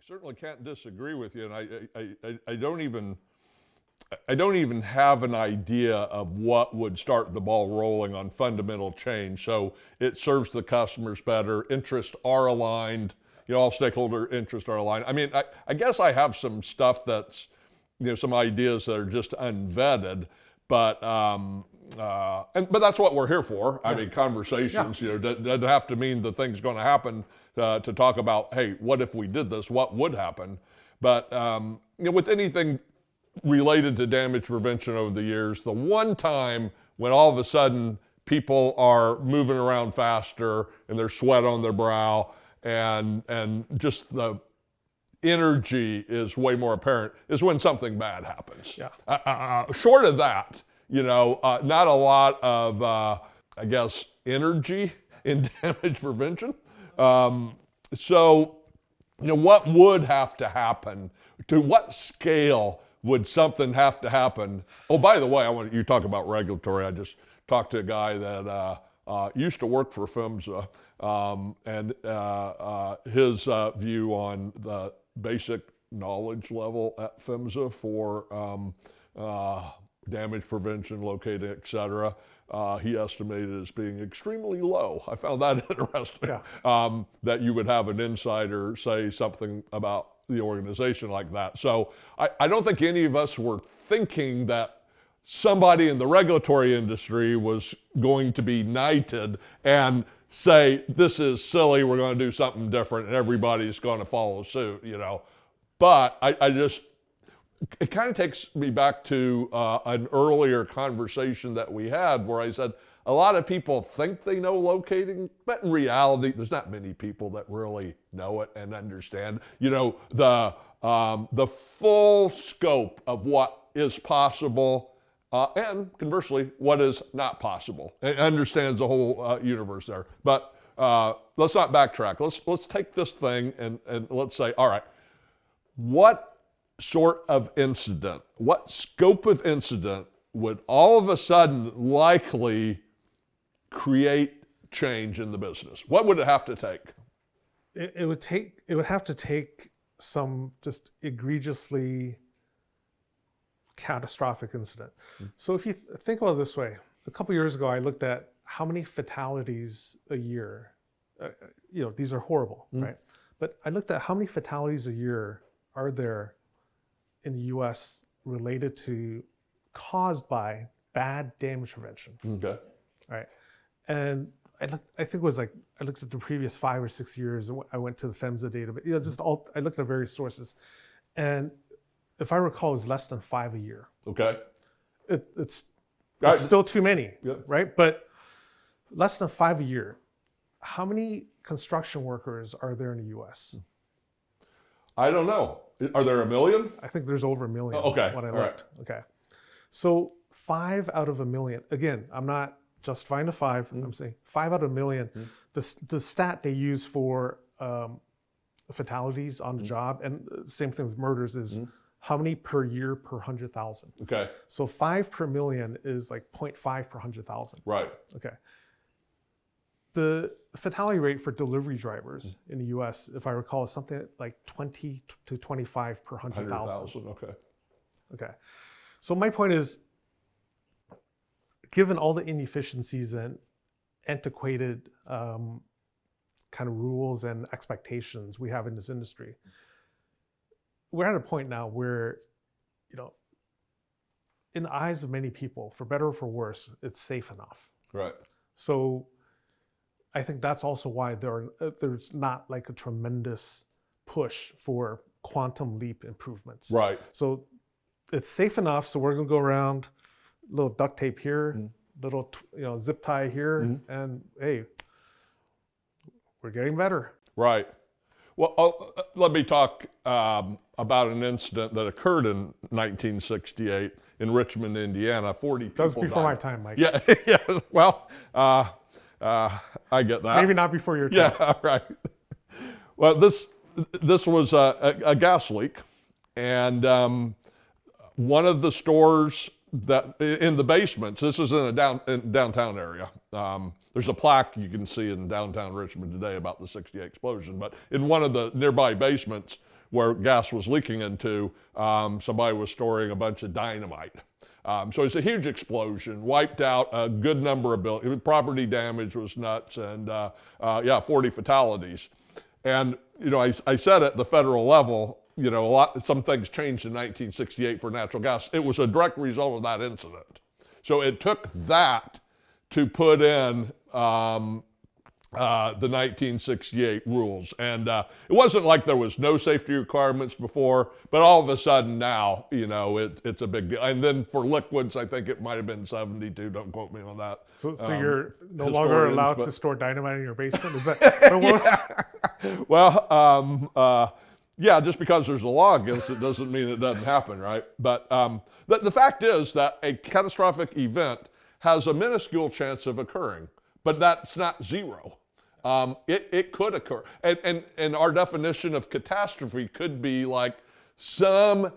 certainly can't disagree with you, and I don't even have an idea of what would start the ball rolling on fundamental change. So it serves the customers better, interests are aligned, all stakeholder interests are aligned. I mean, I guess I have some stuff that's, some ideas that are just unvetted, but that's what we're here for. I mean, conversations, doesn't have to mean the thing's going to happen to talk about, hey, what if we did this? What would happen? But with anything related to damage prevention over the years, the one time when all of a sudden people are moving around faster and there's sweat on their brow and just the energy is way more apparent is when something bad happens. Short of that, not a lot of, I guess, energy in damage prevention. So, what would have to happen? To what scale would something have to happen? Oh, by the way, you talk about regulatory. I just talked to a guy that used to work for PHMSA, and his view on the basic knowledge level at PHMSA for damage prevention, locating, et cetera, he estimated as being extremely low. I found that interesting, that you would have an insider say something about the organization like that. So I don't think any of us were thinking that somebody in the regulatory industry was going to be knighted and say, this is silly, we're going to do something different, and everybody's going to follow suit, But it kind of takes me back to an earlier conversation that we had where I said, a lot of people think they know locating, but in reality, there's not many people that really know it and understand, the full scope of what is possible, and conversely, what is not possible. It understands the whole universe there. But let's not backtrack. Let's take this thing and let's say, all right, what sort of incident, what scope of incident would all of a sudden likely create change in the business? What would it have to take? It would have to take some just egregiously catastrophic incident. So if you think about it this way, a couple years ago, I looked at how many fatalities a year, these are horrible, right? But I looked at how many fatalities a year are there in the US related to, caused by bad damage prevention. Okay. Right. And I think it was I looked at the previous 5 or 6 years. I went to the PHMSA database. I looked at various sources. And if I recall, it was less than 5 a year. Okay. It's still too many, right? But less than 5 a year. How many construction workers are there in the US? I don't know. Are there 1 million? I think there's over 1 million when I left. Right. Okay. So 5 out of 1 million. Again, I'm not justifying the 5. I'm saying 5 out of 1 million. The stat they use for fatalities on the job, and same thing with murders, is how many per year per 100,000. Okay. So 5 per million is like 0.5 per 100,000. Right. Okay. The fatality rate for delivery drivers in the US, if I recall, is something like 20 to 25 per 100,000. Okay. Okay. So my point is, given all the inefficiencies and antiquated kind of rules and expectations we have in this industry, we're at a point now where, in the eyes of many people, for better or for worse, it's safe enough. Right. So I think that's also why there's not like a tremendous push for quantum leap improvements. Right. So it's safe enough, so we're gonna go around, little duct tape here, little zip tie here, and hey, we're getting better. Right. Well, let me talk about an incident that occurred in 1968 in Richmond, Indiana. 40 people That was before died. my time, Mike. Yeah. Yeah. Well, I get that. Maybe not before your time. Yeah. Right. Well, this was a gas leak, and one of the stores that in the basements, this is in a downtown area. There's a plaque you can see in downtown Richmond today about the 68 explosion, but in one of the nearby basements where gas was leaking into, somebody was storing a bunch of dynamite. So it's a huge explosion, wiped out a good number of buildings. Property damage was nuts, and 40 fatalities. And I said at the federal level, some things changed in 1968 for natural gas. It was a direct result of that incident. So it took that to put in the 1968 rules. And it wasn't like there was no safety requirements before, but all of a sudden now, it's a big deal. And then for liquids, I think it might have been 72. Don't quote me on that. So you're no longer allowed to store dynamite in your basement? Is that? Well, just because there's a law against it doesn't mean it doesn't happen, right? But the fact is that a catastrophic event has a minuscule chance of occurring, but that's not zero. It could occur. And our definition of catastrophe could be like some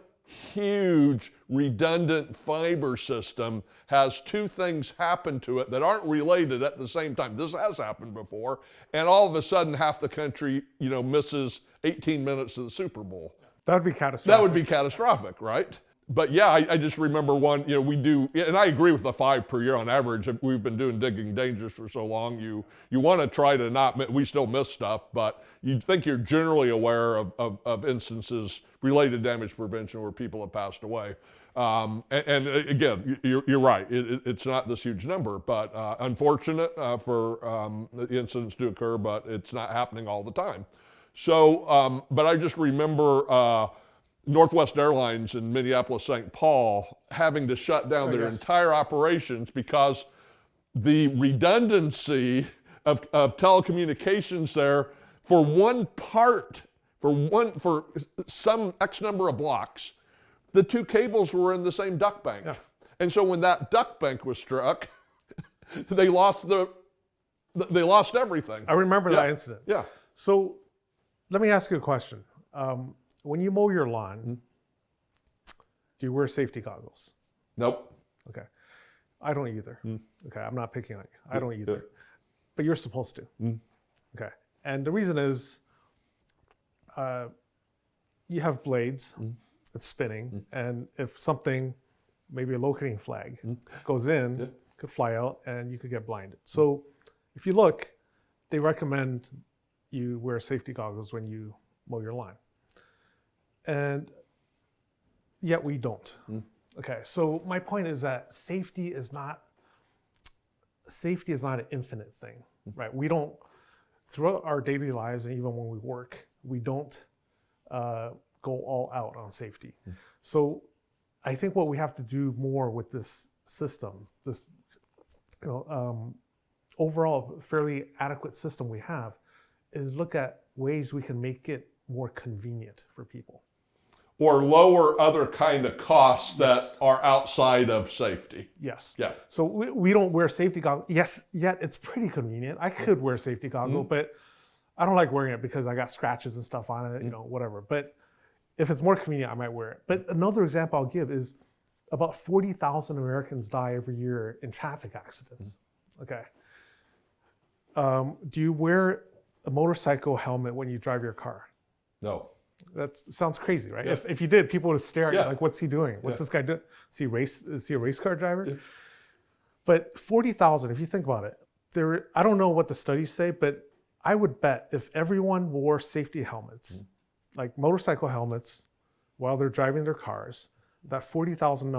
huge redundant fiber system has two things happen to it that aren't related at the same time. This has happened before, and all of a sudden half the country, misses 18 minutes of the Super Bowl. That would be catastrophic. That would be catastrophic, right? But yeah, I just remember one, we do, and I agree with the 5 per year on average. We've been doing digging dangerous for so long. You want to try to not, we still miss stuff, but you'd think you're generally aware of instances related to damage prevention where people have passed away. And again, you're right. It's not this huge number, but unfortunate for the incidents to occur, but it's not happening all the time. So, but I just remember Northwest Airlines in Minneapolis, St. Paul, having to shut down their entire operations because the redundancy of telecommunications there for one part, for some X number of blocks, the two cables were in the same duct bank. Yeah. And so when that duct bank was struck, they lost everything. I remember that incident. Yeah. So let me ask you a question. When you mow your lawn, do you wear safety goggles? Nope. Okay. I don't either. Okay, I'm not picking on you. I don't either. But you're supposed to. Okay. And the reason is you have blades, it's spinning, and if something, maybe a locating flag, goes in, it could fly out and you could get blinded. So if you look, they recommend you wear safety goggles when you mow your lawn. And yet we don't. Okay, so my point is that safety is not an infinite thing, right? We don't, throughout our daily lives and even when we work, we don't go all out on safety. So I think what we have to do more with this system, this overall fairly adequate system we have, is look at ways we can make it more convenient for people. Or lower other kind of costs that are outside of safety. Yes. Yeah. So we don't wear safety goggles. Yes, yet it's pretty convenient. I could wear a safety goggle, but I don't like wearing it because I got scratches and stuff on it, whatever. But if it's more convenient, I might wear it. But another example I'll give is about 40,000 Americans die every year in traffic accidents. Okay. Do you wear a motorcycle helmet when you drive your car? No. That sounds crazy, right? Yeah. If you did, people would stare at you like, what's he doing? What's this guy doing? Is he a race car driver? Yeah. But 40,000, if you think about it, I don't know what the studies say, but I would bet if everyone wore safety helmets, like motorcycle helmets, while they're driving their cars, that 40,000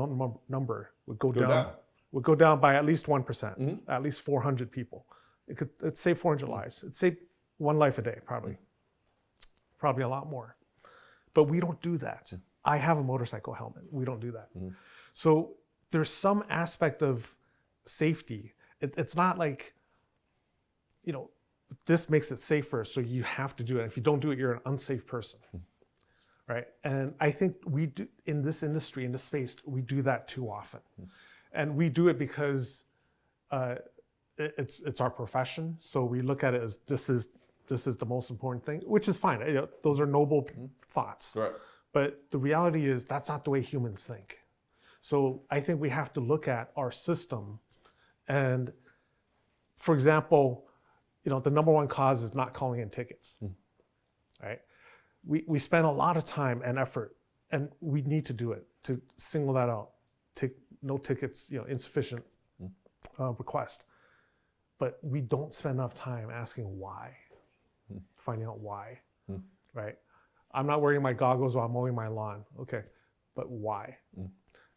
number would go down. Would go down by at least 1%, at least 400 people. It'd save 400 lives. It'd save one life a day, probably. Probably a lot more. But we don't do that. I have a motorcycle helmet. We don't do that. So there's some aspect of safety. It's not like, this makes it safer, so you have to do it. If you don't do it, you're an unsafe person, right? And I think we do, in this industry, in this space, we do that too often. And we do it because it's our profession. So we look at it as this is the most important thing, which is fine. Those are noble thoughts. Right. But the reality is that's not the way humans think. So I think we have to look at our system. And for example, the number one cause is not calling in tickets, right? We spend a lot of time and effort, and we need to do it to single that out. No tickets, insufficient request. But we don't spend enough time asking why, finding out why, right? I'm not wearing my goggles while I'm mowing my lawn. Okay, but why?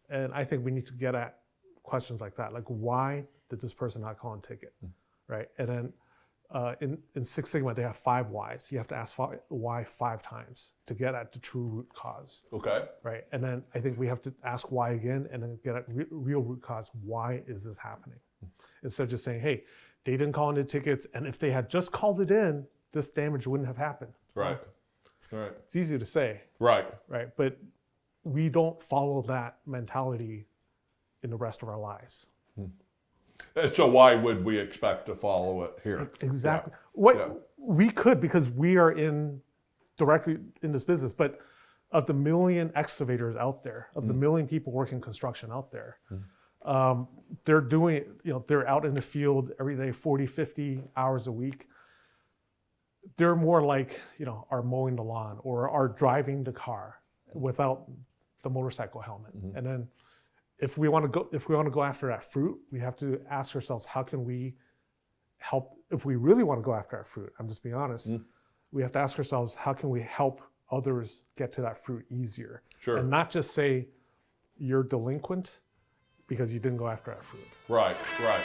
And I think we need to get at questions like that, like why did this person not call in ticket, right? And then in Six Sigma, they have 5 whys. You have to ask why 5 times to get at the true root cause. Okay. Right. And then I think we have to ask why again, and then get at real root cause. Why is this happening? Instead of just saying, hey, they didn't call in the tickets, and if they had just called it in, this damage wouldn't have happened. Right. Right. It's easy to say. Right. Right. But we don't follow that mentality in the rest of our lives. So why would we expect to follow it here? Exactly. Yeah. We could, because we are directly in this business, but of the million excavators out there, of the million people working construction out there, they're doing, they're out in the field every day, 40, 50 hours a week. They're more like, are mowing the lawn or are driving the car without the motorcycle helmet. And then if we want to go after that fruit, we have to ask ourselves, how can we help? If we really want to go after that fruit, I'm just being honest, we have to ask ourselves, how can we help others get to that fruit easier? Sure. And not just say you're delinquent because you didn't go after that fruit. Right, right.